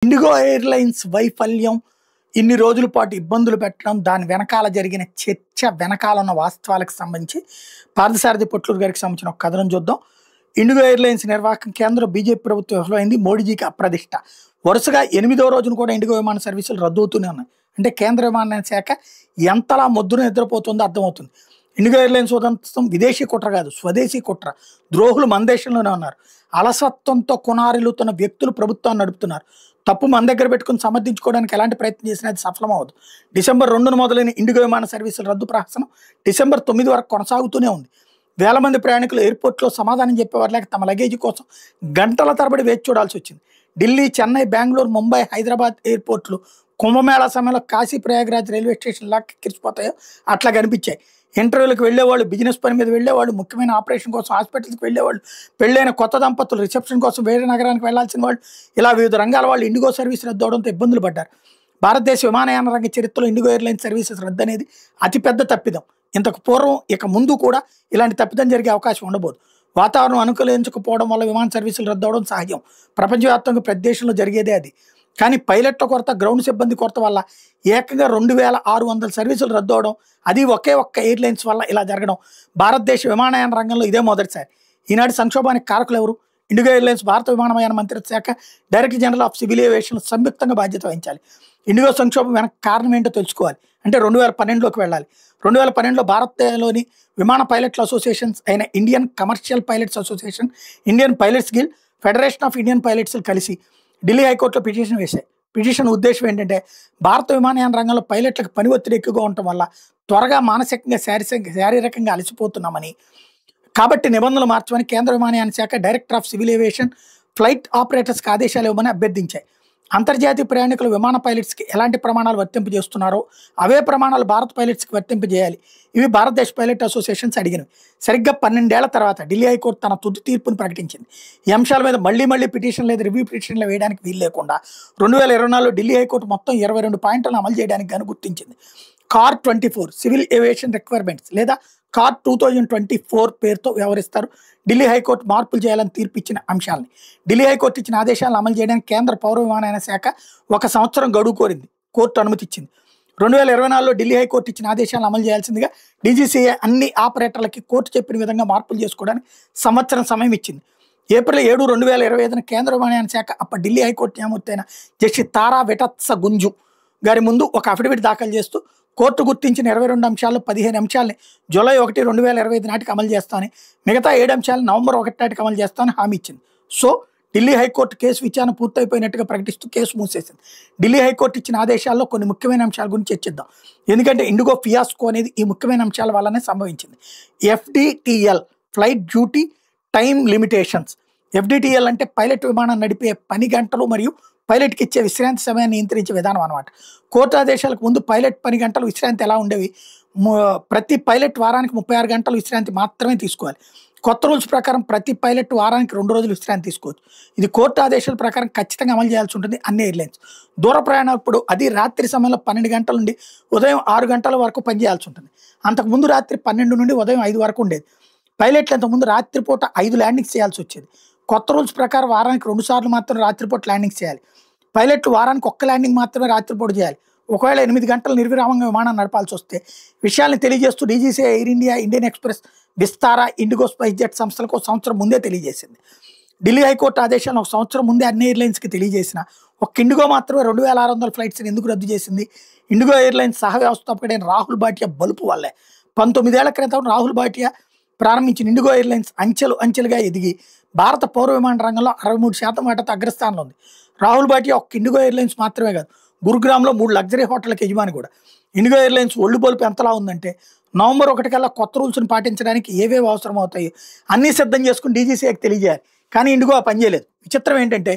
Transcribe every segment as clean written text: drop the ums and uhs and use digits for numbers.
IndiGo airlines వైఫల్యం, ఇన్ని రోజుల పాటు ఇబ్బందులు పెట్టడం, దాని వెనకాల జరిగిన చర్చ వెనకాల ఉన్న వాస్తవాలకు సంబంధించి పార్థసారథి పొట్లూరు గారికి సంబంధించిన ఒక కథనం చూద్దాం. ఇండిగో ఎయిర్‌లైన్స్ నిర్వాహకం కేంద్రం బీజేపీ ప్రభుత్వం విఫలమైంది. మోడీజీకి అప్రదిష్ట. వరుసగా 8వ రోజున కూడా ఇండిగో విమాన సర్వీసులు రద్దవుతూనే ఉన్నాయి. అంటే కేంద్ర విమానయాన శాఖ ఎంతలా మొద్దున నిద్రపోతుందో అర్థమవుతుంది. ఇండిగో ఎయిర్‌లైన్స్ ఉదంతం విదేశీ కుట్ర కాదు, స్వదేశీ కుట్ర. ద్రోహులు మన దేశంలోనే ఉన్నారు. అలసత్వంతో కొనారిల్లుతున్న వ్యక్తులు ప్రభుత్వాన్ని నడుపుతున్నారు. తప్పు మన దగ్గర పెట్టుకుని సమర్థించుకోవడానికి ఎలాంటి ప్రయత్నం చేసినా అది సఫలమవదు. డిసెంబర్ 2న మొదలైన ఇండిగో విమాన సర్వీసుల రద్దు ప్రహసనం డిసెంబర్ 9 వరకు కొనసాగుతూనే ఉంది. వేల మంది ప్రయాణికులు ఎయిర్పోర్ట్లో సమాధానం చెప్పేవారు లేక తమ లగేజీ కోసం గంటల తరబడి వేచి చూడాల్సి వచ్చింది. ఢిల్లీ, చెన్నై, బెంగళూరు, ముంబై, హైదరాబాద్ ఎయిర్పోర్ట్లు కుంభమేళా సమయంలో కాశీ, ప్రయాగ్రాజ్ రైల్వే స్టేషన్ లాగా కిరిచిపోతాయో అట్లా కనిపించాయి. ఇంటర్వ్యూలకు వెళ్ళేవాళ్ళు, బిజినెస్ పని మీద వెళ్ళేవాళ్ళు, ముఖ్యమైన ఆపరేషన్ కోసం హాస్పిటల్కి వెళ్ళేవాళ్ళు, పెళ్ళైన కొత్త దంపతులు రిసెప్షన్ కోసం వేరే నగరానికి వెళ్లాల్సిన వాళ్ళు, ఇలా వివిధ రంగాల వాళ్ళు ఇండిగో సర్వీస్ రద్దు అవడంతో ఇబ్బందులు పడ్డారు. భారతదేశ విమానయాన రంగ చరిత్రలో ఇండిగో ఎయిర్లైన్స్ సర్వీసెస్ రద్దు అనేది అతిపెద్ద తప్పిదం. ఇంతకు పూర్వం ఇక ముందు కూడా ఇలాంటి తప్పిదం జరిగే అవకాశం ఉండబోదు. వాతావరణం అనుకూలించకపోవడం వల్ల విమాన సర్వీసులు రద్దు అవడం సహజం. ప్రపంచవ్యాప్తంగా ప్రతి దేశంలో జరిగేదే అది. కానీ పైలట్ల కొరత, గ్రౌండ్ సిబ్బంది కొరత వల్ల ఏకంగా 2600 సర్వీసులు రద్దు అవడం, అది ఒకే ఒక్క ఎయిర్లైన్స్ వల్ల ఇలా జరగడం భారతదేశ విమానయాన రంగంలో ఇదే మొదటిసారి. ఈనాటి సంక్షోభానికి కారకులు ఎవరు? ఇండిగో ఎయిర్లైన్స్, భారత విమానయాన మంత్రిత్వ శాఖ, director general of civil aviation సంయుక్తంగా బాధ్యత వహించాలి. ఇండిగో సంక్షోభం వెనక కారణం ఏంటో తెలుసుకోవాలి. అంటే 2012లోకి వెళ్ళాలి. 2012లో భారత్లోని విమాన పైలట్ల అసోసియేషన్స్ అయిన Indian commercial pilots association, Indian pilots guild, federation of Indian pilots కలిసి ఢిల్లీ హైకోర్టులో పిటిషన్ వేశాయి. పిటిషన్ ఉద్దేశం ఏంటంటే భారత విమానయాన రంగంలో పైలట్లకు పని ఒత్తిడి ఎక్కువగా ఉండటం వల్ల త్వరగా మానసికంగా, శారీరకంగా అలసిపోతున్నామని, కాబట్టి నిబంధనలు మార్చమని కేంద్ర విమానయాన శాఖ, director of civil aviation flight ఆపరేటర్స్కి ఆదేశాలు ఇవ్వమని అభ్యర్థించాయి. అంతర్జాతీయ ప్రయాణికులు విమాన పైలట్స్కి ఎలాంటి ప్రమాణాలు వర్తింపజేస్తున్నారో అవే ప్రమాణాలు భారత పైలట్స్కి వర్తింపజేయాలి. ఇవి భారతదేశ పైలట్ అసోసియేషన్స్ అడిగినవి. సరిగ్గా 12 ఏళ్ల తర్వాత ఢిల్లీ హైకోర్టు తన తుది తీర్పును ప్రకటించింది. ఈ అంశాల మీద మళ్ళీ పిటిషన్ లేదా రివ్యూ పిటిషన్లు వేయడానికి వీలు లేకుండా 2024లో ఢిల్లీ హైకోర్టు మొత్తం 22 పాయింట్లను అమలు చేయడానికి గాను గుర్తించింది. కార్ 24 సివిల్ ఏవియేషన్ రిక్వైర్మెంట్స్ లేదా కార్ 2024 పేరుతో వ్యవహరిస్తారు. ఢిల్లీ హైకోర్టు మార్పులు చేయాలని తీర్పు ఇచ్చిన అంశాలని, ఢిల్లీ హైకోర్టు ఇచ్చిన ఆదేశాలను అమలు చేయడానికి కేంద్ర పౌర విమానయాన శాఖ 1 సంవత్సరం గడువు కోరింది. కోర్టు అనుమతి ఇచ్చింది. 2024లో ఢిల్లీ హైకోర్టు ఇచ్చిన ఆదేశాలను అమలు చేయాల్సిందిగా డీజీసీఏ అన్ని ఆపరేటర్లకి కోర్టు చెప్పిన విధంగా మార్పులు చేసుకోవడానికి సంవత్సరం సమయం ఇచ్చింది. ఏప్రిల్ 7, 2025న కేంద్ర విమానయాన శాఖ అప్పటి ఢిల్లీ హైకోర్టు న్యాయమూర్తి అయిన జస్టిస్ తారా వెటత్స గుంజు గారి ముందు ఒక అఫిడవిట్ దాఖలు చేస్తూ కోర్టు గుర్తించిన 22 అంశాల్లో 15 అంశాలని జూలై 1, 2025 నాటికి అమలు చేస్తామని, మిగతా 7 అంశాలను నవంబర్ 1 నాటికి అమలు చేస్తామని హామీ ఇచ్చింది. సో ఢిల్లీ హైకోర్టు కేసు విచారణ పూర్తయిపోయినట్టుగా ప్రకటిస్తూ కేసు మూసేసింది. ఢిల్లీ హైకోర్టు ఇచ్చిన ఆదేశాల్లో కొన్ని ముఖ్యమైన అంశాల గురించి చర్చిద్దాం. ఎందుకంటే ఇండిగో ఫియాస్కో అనేది ఈ ముఖ్యమైన అంశాల వల్లనే సంభవించింది. FDTL flight duty time limitations. FDTL అంటే పైలట్ విమానం నడిపే పని గంటలు మరియు పైలట్కి ఇచ్చే విశ్రాంతి సమయాన్ని నియంత్రించే విధానం అనమాట. కోర్టు ఆదేశాలకు ముందు పైలట్ పని గంటలు విశ్రాంతి ఎలా ఉండేవి? ప్రతి పైలట్ వారానికి 36 గంటలు విశ్రాంతి మాత్రమే తీసుకోవాలి. కొత్త రూల్స్ ప్రకారం ప్రతి పైలట్ వారానికి 2 రోజులు విశ్రాంతి తీసుకోవచ్చు. ఇది కోర్టు ఆదేశాల ప్రకారం ఖచ్చితంగా అమలు చేయాల్సి ఉంటుంది అన్ని ఎయిర్లైన్స్. దూర ప్రయాణప్పుడు అది రాత్రి సమయంలో 12 గంటల నుండి ఉదయం 6 గంటల వరకు పనిచేయాల్సి ఉంటుంది. అంతకుముందు రాత్రి 12 నుండి ఉదయం 5 వరకు ఉండేది. పైలట్లు అంతకుముందు రాత్రిపూట 5 ల్యాండింగ్స్ చేయాల్సి వచ్చేది. కొత్త రూల్స్ ప్రకారం వారానికి 2 సార్లు మాత్రం రాత్రిపూట ల్యాండింగ్స్ చేయాలి. పైలట్లు వారానికి 1 ల్యాండింగ్ మాత్రమే రాత్రిపూట చేయాలి. ఒకవేళ 8 గంటలు నిర్విరామంగా విమానం నడపాల్సి వస్తే విషయాన్ని తెలియజేస్తూ DGC air India, Indian express, Vistara, IndiGo, spice jet సంస్థలకు 1 సంవత్సరం ముందే తెలియజేసింది. ఢిల్లీ హైకోర్టు ఆదేశాలను 1 సంవత్సరం ముందే అన్ని ఎయిర్లైన్స్కి తెలియజేసిన ఒక ఇండిగో మాత్రమే 2600 ఫ్లైట్స్ని ఎందుకు రద్దు చేసింది? ఇండిగో ఎయిర్లైన్స్ సహ వ్యవస్థాపకుడైన రాహుల్ భాటియా బలుపు వల్లే. 19 ఏళ్ల క్రితం రాహుల్ భాటియా ప్రారంభించిన ఇండిగో ఎయిర్లైన్స్ అంచెలుగా ఎదిగి భారత పౌర విమాన రంగంలో 63% వాటాతో అగ్రస్థానంలో ఉంది. రాహుల్ భాటియా ఒక ఇండిగో ఎయిర్లైన్స్ మాత్రమే కాదు, గురుగ్రామ్లో 3 లగ్జరీ హోటళ్ళకి యజమాని కూడా. ఇండిగో ఎయిర్లైన్స్ ఒళ్ళు బలుపు ఎంతలా ఉందంటే నవంబర్ 1 కల్లా కొత్త రూల్స్ని పాటించడానికి ఏవేవి అవసరం అవుతాయో అన్నీ సిద్ధం చేసుకుని డీజీసీఏకి తెలియజేయాలి. కానీ ఇండిగో ఆ పని చేయలేదు. విచిత్రం ఏంటంటే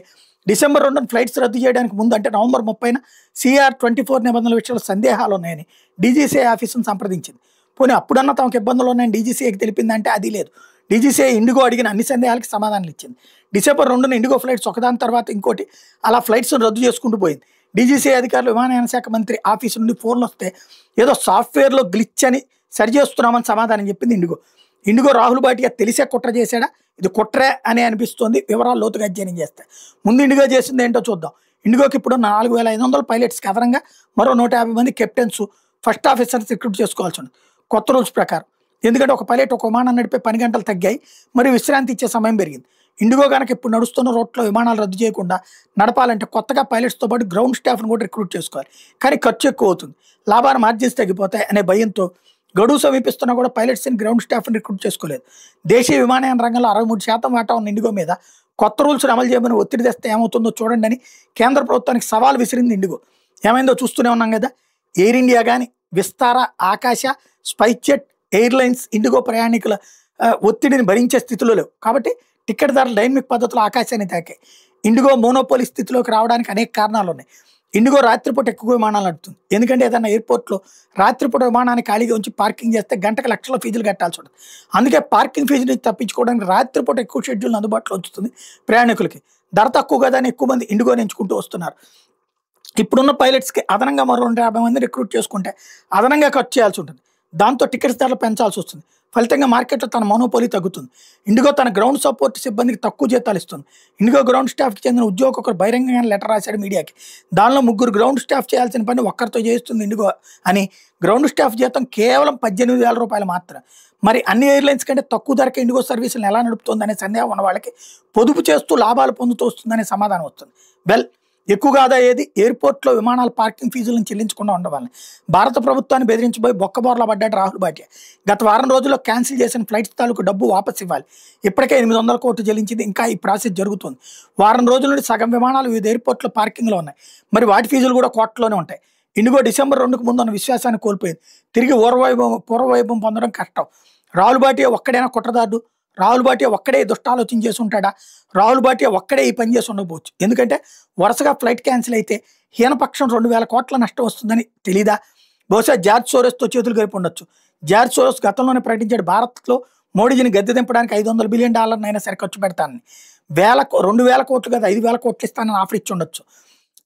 డిసెంబర్ 2న ఫ్లైట్స్ రద్దు చేయడానికి ముందు అంటే నవంబర్ 30న CR24 నిబంధనల విషయంలో సందేహాలు ఉన్నాయని డీజీసీఏ ఆఫీసును సంప్రదించింది. పోనీ అప్పుడన్నా తమకు ఇబ్బందులు ఉన్నాయని డీజీసీఏకి తెలిపిందంటే అది లేదు. డీజీసీఏ ఇండిగో అడిగిన అన్ని సందేహాలకి సమాధానాలు ఇచ్చింది. డిసెంబర్ 2న ఇండిగో ఫ్లైట్స్ ఒకదాని తర్వాత ఇంకోటి అలా ఫ్లైట్స్ను రద్దు చేసుకుంటూ పోయింది. డీజీసీఏ అధికారులు విమానయాన శాఖ మంత్రి ఆఫీసు నుండి ఫోన్లు వస్తే ఏదో సాఫ్ట్వేర్లో గ్లిచ్ అని సరిచేస్తున్నామని సమాధానం చెప్పింది ఇండిగో. ఇండిగో రాహుల్ భాటియా తెలిసే కుట్ర చేశాడా? ఇది కుట్రే అని అనిపిస్తోంది వివరాలు లోతుగా అధ్యయనం చేస్తే. ముందు ఇండిగో చేసింది ఏంటో చూద్దాం. ఇండిగోకి ఇప్పుడు 4,500 పైలట్స్కి అదనంగా మరో 150 మంది కెప్టెన్స్, ఫస్ట్ ఆఫీసర్స్ రిక్రూట్ చేసుకోవాల్సి ఉంది కొత్త రూల్స్ ప్రకారం. ఎందుకంటే ఒక పైలట్ ఒక విమానం నడిపే 10 గంటలు తగ్గాయి, మరి విశ్రాంతి ఇచ్చే సమయం పెరిగింది. ఇండిగో కనుక ఇప్పుడు నడుస్తున్న రూట్లో విమానాలు రద్దు చేయకుండా నడపాలంటే కొత్తగా పైలట్స్తో పాటు గ్రౌండ్ స్టాఫ్ను కూడా రిక్రూట్ చేసుకోవాలి. కానీ ఖర్చు ఎక్కువ అవుతుంది, లాభాల మార్జిన్స్ తగ్గిపోతాయి అనే భయంతో గడువు సమీపిస్తున్నా కూడా పైలట్స్ని గ్రౌండ్ స్టాఫ్ని రిక్రూట్ చేసుకోలేదు. దేశీయ విమానయాన రంగంలో 63% వాటా ఉన్న ఇండిగో మీద కొత్త రూల్స్ అమలు చేయమని ఒత్తిడి తెస్తే ఏమవుతుందో చూడండి అని కేంద్ర ప్రభుత్వానికి సవాల్ విసిరింది ఇండిగో. ఏమైందో చూస్తూనే ఉన్నాం కదా. ఎయిర్ ఇండియా కానీ, విస్తారా, ఆకాశ, స్పైస్ జెట్ ఎయిర్లైన్స్ ఇండిగో ప్రయాణికుల ఒత్తిడిని భరించే స్థితిలో లేవు. కాబట్టి టికెట్ ధరలు డైనమిక్ పద్ధతిలో ఆకాశాన్ని తాకాయి. ఇండిగో మోనోపోలీ స్థితిలోకి రావడానికి అనేక కారణాలు ఉన్నాయి. ఇండిగో రాత్రిపూట ఎక్కువ విమానాలు నడుపుతుంది. ఎందుకంటే ఏదైనా ఎయిర్పోర్ట్లో రాత్రిపూట విమానాన్ని ఖాళీగా ఉంచి పార్కింగ్ చేస్తే గంటకు లక్షల ఫీజులు కట్టాల్సి ఉంటుంది. అందుకే పార్కింగ్ ఫీజు నుంచి తప్పించుకోవడానికి రాత్రిపూట ఎక్కువ షెడ్యూల్ అందుబాటులో ఉంచుతుంది ప్రయాణికులకి. ధర తక్కువ కదా అని ఎక్కువ మంది ఇండిగోని ఎంచుకుంటూ వస్తున్నారు. ఇప్పుడున్న పైలట్స్కి అదనంగా మరో 250 మంది రిక్రూట్ చేసుకుంటే అదనంగా ఖర్చు చేయాల్సి ఉంటుంది. దాంతో టికెట్స్ ధరలు పెంచాల్సి వస్తుంది. ఫలితంగా మార్కెట్లో తన మోనోపోలీ తగ్గుతుంది. ఇండిగో తన గ్రౌండ్ సపోర్ట్ సిబ్బందికి తక్కువ జీతాలు ఇస్తుంది. ఇండిగో గ్రౌండ్ స్టాఫ్కి చెందిన ఉద్యోగి ఒకరు బహిరంగంగా లెటర్ రాశాడు మీడియాకి. దానిలో 3 గ్రౌండ్ స్టాఫ్ చేయాల్సిన పని ఒక్కరితో చేస్తుంది ఇండిగో అని. గ్రౌండ్ స్టాఫ్ జీతం కేవలం 18,000 రూపాయలు మాత్రమే. మరి అన్ని ఎయిర్లైన్స్ కంటే తక్కువ ధరకే ఇండిగో సర్వీసులను ఎలా నడుపుతుందనే సందేహం ఉన్న వాళ్ళకి పొదుపు చేస్తూ లాభాలు పొందుతూ వస్తుందనే సమాధానం వస్తుంది. వెల్, ఎక్కువగా ఆదా అయ్యేది ఎయిర్పోర్ట్లో విమానాల పార్కింగ్ ఫీజులను చెల్లించకుండా ఉండవాలని భారత ప్రభుత్వాన్ని బెదిరించిపోయి బొక్కబోర్లా పడ్డాడు రాహుల్ భాటియా. గత వారం రోజుల్లో క్యాన్సిల్ చేసిన ఫ్లైట్స్ తాలూకు డబ్బు వాపస్ ఇవ్వాలి. ఇప్పటికే 800 కోట్లు చెల్లించింది. ఇంకా ఈ ప్రాసెస్ జరుగుతుంది. వారం రోజుల నుండి సగం విమానాలు వివిధ ఎయిర్పోర్ట్లో పార్కింగ్లో ఉన్నాయి. మరి వాటి ఫీజులు కూడా కోట్లలోనే ఉంటాయి. ఇండిగో డిసెంబర్ 2కు ముందు ఉన్న విశ్వాసాన్ని కోల్పోయింది. తిరిగి పూర్వవైభవం పొందడం కష్టం. రాహుల్ భాటియా ఒక్కడైనా కుట్రదారుడు? రాహుల్ భాటియా ఒక్కడే దుష్టాలోచన చేసి ఉంటాడా? రాహుల్ భాటియా ఒక్కడే ఈ పని చేసి ఉండకపోవచ్చు. ఎందుకంటే వరుసగా ఫ్లైట్ క్యాన్సిల్ అయితే హీనపక్షం 2,000 కోట్ల నష్టం వస్తుందని తెలీదా? బహుశా జార్జ్ సోరోస్తో చేతులు కలిపి ఉండొచ్చు. జార్జ్ సోరోస్ గతంలోనే ప్రకటించాడు భారత్లో మోడీజీని గద్దె దింపడానికి $500 బిలియన్ అయినా సరే ఖర్చు పెడతానని. 2,000 కోట్లు కాదు 5,000 కోట్లు ఇస్తానని ఆఫర్ ఇచ్చి ఉండొచ్చు.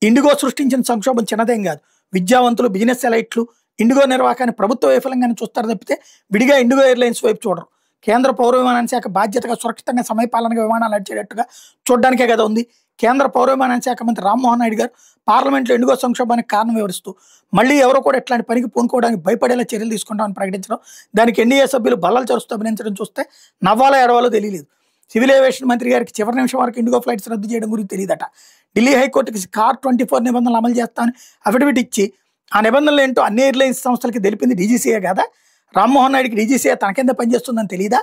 ఇండిగో సృష్టించిన సంక్షోభం చిన్నదేం కాదు. విద్యావంతులు, బిజినెస్ ఎలైట్లు ఇండిగో నిర్వాహకాన్ని ప్రభుత్వ వైఫల్యంగానే చూస్తారు తప్పితే విడిగా ఇండిగో ఎయిర్లైన్స్ వైపు చూడరు. కేంద్ర పౌర విమానయాన శాఖ బాధ్యతగా, సురక్షితంగా, సమయపాలనగా విమానాలు నడిచేటట్టుగా చూడడానికే కదా ఉంది. కేంద్ర పౌర విమానయాన శాఖ మంత్రి రామ్మోహన్ నాయుడు గారు పార్లమెంట్లో ఇండిగో సంక్షోభానికి కారణం వివరిస్తూ మళ్ళీ ఎవరో కూడా ఇట్లాంటి పనికి పూనుకోవడానికి భయపడేలా చర్యలు తీసుకుంటామని ప్రకటించడం, దానికి ఎన్డీఏ సభ్యులు బల్లలు చరుస్తూ అభినందించడం చూస్తే నవ్వాలో ఎడవాలో తెలియలేదు. సివిల్ ఏవియేషన్ మంత్రి గారికి చివరి నిమిషం వరకు ఇండిగో ఫ్లైట్స్ రద్దు చేయడం గురించి తెలియదట. ఢిల్లీ హైకోర్టుకి కార్ 24 నిబంధనలు అమలు చేస్తామని అఫిడవిట్ ఇచ్చి ఆ నిబంధనలు ఏంటో అన్ని ఎయిర్లైన్స్ సంస్థలకి తెలిపింది డీజీసీఏ కదా. రామ్మోహన్ నాయుడికి డీజీసీఏ తన కింద పనిచేస్తుందని తెలియదా?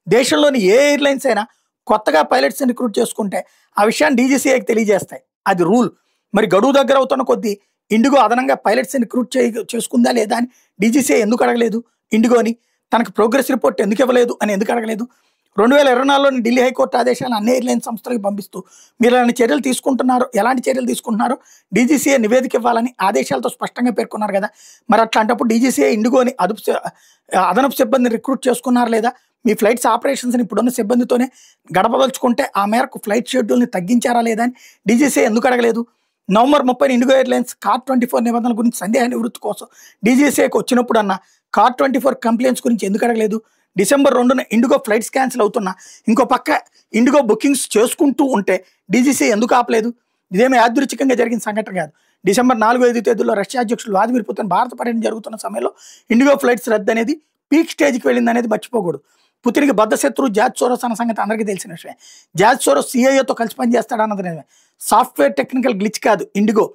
దేశంలోని ఏ ఎయిర్లైన్స్ అయినా కొత్తగా పైలట్స్ని రిక్రూట్ చేసుకుంటే ఆ విషయాన్ని డీజీసీఏకి తెలియజేస్తాయి. అది రూల్. మరి గడువు దగ్గర అవుతున్న కొద్దీ ఇండిగో అదనంగా పైలట్స్ని రిక్రూట్ చేసుకుందా లేదా అని డీజీసీఏ ఎందుకు అడగలేదు? ఇండిగోని తనకు ప్రోగ్రెస్ రిపోర్ట్ ఎందుకు ఇవ్వలేదు అని ఎందుకు అడగలేదు? 2024లోని ఢిల్లీ హైకోర్టు ఆదేశాలను అన్ని ఎయిర్లైన్ సంస్థలకు పంపిస్తూ మీరు ఎలాంటి చర్యలు తీసుకుంటున్నారు, ఎలాంటి చర్యలు తీసుకుంటున్నారో డీజీసీఏ నివేదిక ఇవ్వాలని ఆదేశాలతో స్పష్టంగా పేర్కొన్నారు కదా. మరి అట్లాంటప్పుడు డీజీసీఏ ఇండిగోని అదనపు సిబ్బందిని రిక్రూట్ చేసుకున్నారు లేదా? మీ ఫ్లైట్స్ ఆపరేషన్స్ని ఇప్పుడున్న సిబ్బందితోనే గడపదలుచుకుంటే ఆ మేరకు ఫ్లైట్ షెడ్యూల్ని తగ్గించారా లేదా అని డీజీసీఏ ఎందుకు అడగలేదు? నవంబర్ 30 ఇండిగో ఎయిర్లైన్స్ కార్ 24 నిబంధనల గురించి సందేహ నివృత్తి కోసం డీజీసీఏకి వచ్చినప్పుడు అన్న కార్ 24 కంప్లైంట్స్ గురించి ఎందుకు అడగలేదు? డిసెంబర్ 2న ఇండిగో ఫ్లైట్స్ క్యాన్సిల్ అవుతున్నా ఇంకో పక్క ఇండిగో బుకింగ్స్ చేసుకుంటూ ఉంటే డీజీసీఏ ఎందుకు ఆపలేదు? ఇదేమీ యాదృచ్ఛికంగా జరిగిన సంఘటన కాదు. డిసెంబర్ 4-5 తేదీల్లో రష్యా అధ్యక్షులు వ్లాదిమిర్ పుతిన్ భారత పర్యటన జరుగుతున్న సమయంలో ఇండిగో ఫ్లైట్స్ రద్దు అనేది పీక్ స్టేజ్కి వెళ్ళింది అనేది మర్చిపోకూడదు. పుతిన్కి బద్ధశత్రువు జార్జ్ సోరోస్ అన్న సంగతి అందరికీ తెలిసిన విషయమే. జార్జ్ సోరోస్ సిఐఏతో కలిసి పనిచేస్తాడన్నది నిజమే. సాఫ్ట్వేర్ టెక్నికల్ గ్లిచ్ కాదు ఇండిగో.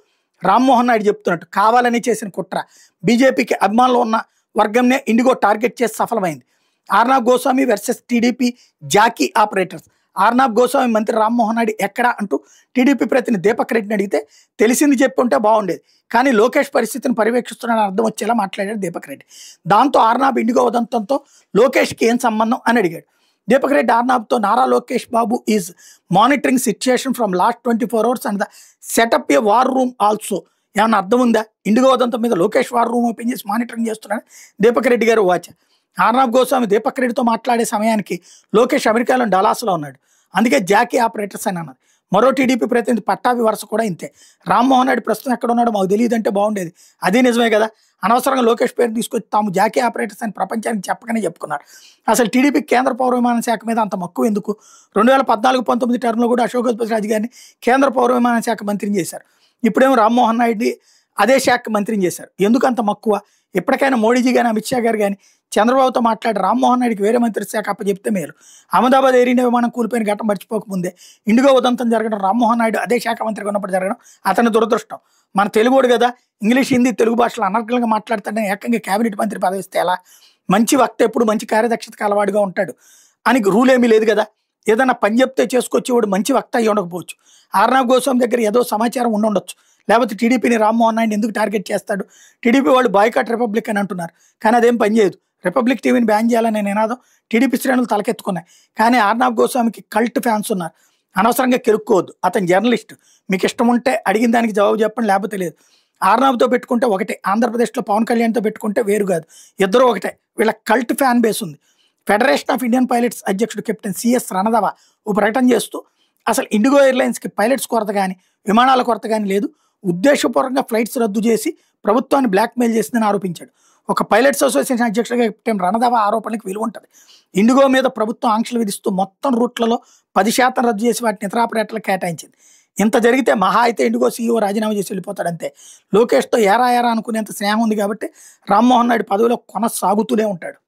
రామ్మోహన్ నాయుడు చెప్తున్నట్టు కావాలని చేసిన కుట్ర. బీజేపీకి అభిమానులు ఉన్న వర్గంనే ఇండిగో టార్గెట్ చేసి సఫలమైంది. ఆర్నాబ్ గోస్వామి వర్సెస్ టీడీపీ జాకీ ఆపరేటర్స్. ఆర్నాబ్ గోస్వామి మంత్రి రామ్మోహన్ నాయుడు ఎక్కడా అంటూ టీడీపీ ప్రతినిధి దీపక్ రెడ్డిని అడిగితే తెలిసింది చెప్పి ఉంటే బాగుండేది, కానీ లోకేష్ పరిస్థితిని పర్యవేక్షిస్తున్నాడని అర్థం వచ్చేలా మాట్లాడాడు దీపక్ రెడ్డి. దాంతో ఆర్నాబ్ ఇండిగో ఉదంతంతో లోకేష్కి ఏం సంబంధం అని అడిగాడు. దీపక్ రెడ్డి ఆర్నాబ్తో Nara Lokesh Babu is monitoring situation from last 24 hours and the setup a war room also. ఏమన్నా అర్థం ఉందా? ఇండిగో ఉదంతం మీద లోకేష్ వార్ రూమ్ ఓపెన్ చేసి మానిటరింగ్ చేస్తున్నాడు దీపక్ రెడ్డి గారు వాచ. ఆర్నాబ్ గోస్వామి దీపక్ రెడ్డితో మాట్లాడే సమయానికి లోకేష్ అమెరికాలో డలాస్లో ఉన్నాడు. అందుకే జాకీ ఆపరేటర్స్ అని అన్నది. మరో టీడీపీ ప్రతినిధి పట్టాభి వరుస కూడా ఇంతే. రామ్మోహన్ నాయుడు ప్రస్తుతం ఎక్కడ ఉన్నాడో మాకు తెలియదంటే బాగుండేది. అదే నిజమే కదా. అనవసరంగా లోకేష్ పేరు తీసుకొచ్చి తాము జాకీ ఆపరేటర్స్ అని ప్రపంచానికి చెప్పకనే చెప్పుకున్నారు. అసలు టీడీపీ కేంద్ర పౌర విమానయాన శాఖ మీద అంత మక్కువ ఎందుకు? 2014-19 టర్మ్లో కూడా అశోక్ గజపతి రాజు గారిని కేంద్ర పౌర విమానయాన శాఖ మంత్రిని చేశారు. ఇప్పుడేమో రామ్మోహన్ నాయుడు అదే శాఖ మంత్రిని చేశారు. ఎందుకంత మక్కువ? ఎప్పటికైనా మోడీజీ కానీ అమిత్ షా గారు కానీ చంద్రబాబుతో మాట్లాడి రామ్మోహన్ నాయుడికి వేరే మంత్రి శాఖ అప్పచెప్తే మేలు. అహ్మదాబాద్ ఎయిర్ ఇండియా విమానం కూలిపోయిన ఘటన మర్చిపోకముందే ఇండిగో ఉదంతం జరగడం, రామ్మోహన్ నాయుడు అదే శాఖ మంత్రిగా ఉన్నప్పుడు జరగడం అతని దురదృష్టం. మన తెలుగుడు కదా, ఇంగ్లీష్ హిందీ తెలుగు భాషలో అనర్గళంగా మాట్లాడతాడని ఏకంగా కేబినెట్ మంత్రి పదవి ఇస్తే ఎలా? మంచి వక్త ఎప్పుడు మంచి కార్యదక్షతకు అలవాటుగా ఉంటాడు అని రూల్ ఏమీ లేదు కదా. ఏదైనా పని చెప్తే చేసుకొచ్చేవాడు మంచి వక్త అయ్యి ఉండకపోవచ్చు. ఆర్నాబ్ గోస్వామి దగ్గర ఏదో సమాచారం ఉండొచ్చు. లేకపోతే టీడీపీని రామ్మోహన్ నాయుడు ఎందుకు టార్గెట్ చేస్తాడు? టీడీపీ వాళ్ళు బాయ్కాట్ రిపబ్లిక్ అని అంటున్నారు, కానీ అదేం పనిచేయదు. రిపబ్లిక్ టీవీని బ్యాన్ చేయాలనే నినాదం టీడీపీ శ్రేణులు తలకెత్తుకున్నాయి. కానీ ఆర్నాబ్ గోస్వామికి కల్ట్ ఫ్యాన్స్ ఉన్నారు. అనవసరంగా కెరుక్కోవద్దు. అతను జర్నలిస్ట్, మీకు ఇష్టం ఉంటే అడిగిన దానికి జవాబు చెప్పండి, లేకపోతే లేదు. ఆర్నాబ్తో పెట్టుకుంటే ఒకటే, ఆంధ్రప్రదేశ్లో పవన్ కళ్యాణ్తో పెట్టుకుంటే వేరు కాదు, ఇద్దరు ఒకటే. వీళ్ళ కల్ట్ ఫ్యాన్ బేస్ ఉంది. ఫెడరేషన్ ఆఫ్ ఇండియన్ పైలట్స్ అధ్యక్షుడు కెప్టెన్ సిఎస్ రణదవ ఓ ప్రకటన చేస్తూ అసలు ఇండిగో ఎయిర్లైన్స్కి పైలట్స్ కొరత కానీ విమానాల కొరత కానీ లేదు, ఉద్దేశపూర్వకంగా ఫ్లైట్స్ రద్దు చేసి ప్రభుత్వాన్ని బ్లాక్మెయిల్ చేసిందని ఆరోపించాడు. ఒక పైలట్స్ అసోసియేషన్ అధ్యక్షుడిగా కెప్టెన్ రణదవ ఆరోపణలకు విలువ ఉంటుంది. ఇండిగో మీద ప్రభుత్వం ఆంక్షలు విధిస్తూ మొత్తం రూట్లలో 10% రద్దు చేసి వాటిని ఇతర ఆపరేటర్లకు కేటాయించింది. ఇంత జరిగితే మహా అయితే ఇండిగో సీఈఓ రాజీనామా చేసి వెళ్ళిపోతాడంతే. లోకేష్తో ఏరా ఏరా అనుకునేంత స్నేహం ఉంది కాబట్టి రామ్మోహన్ నాయుడు పదవిలో కొనసాగుతూనే ఉంటాడు.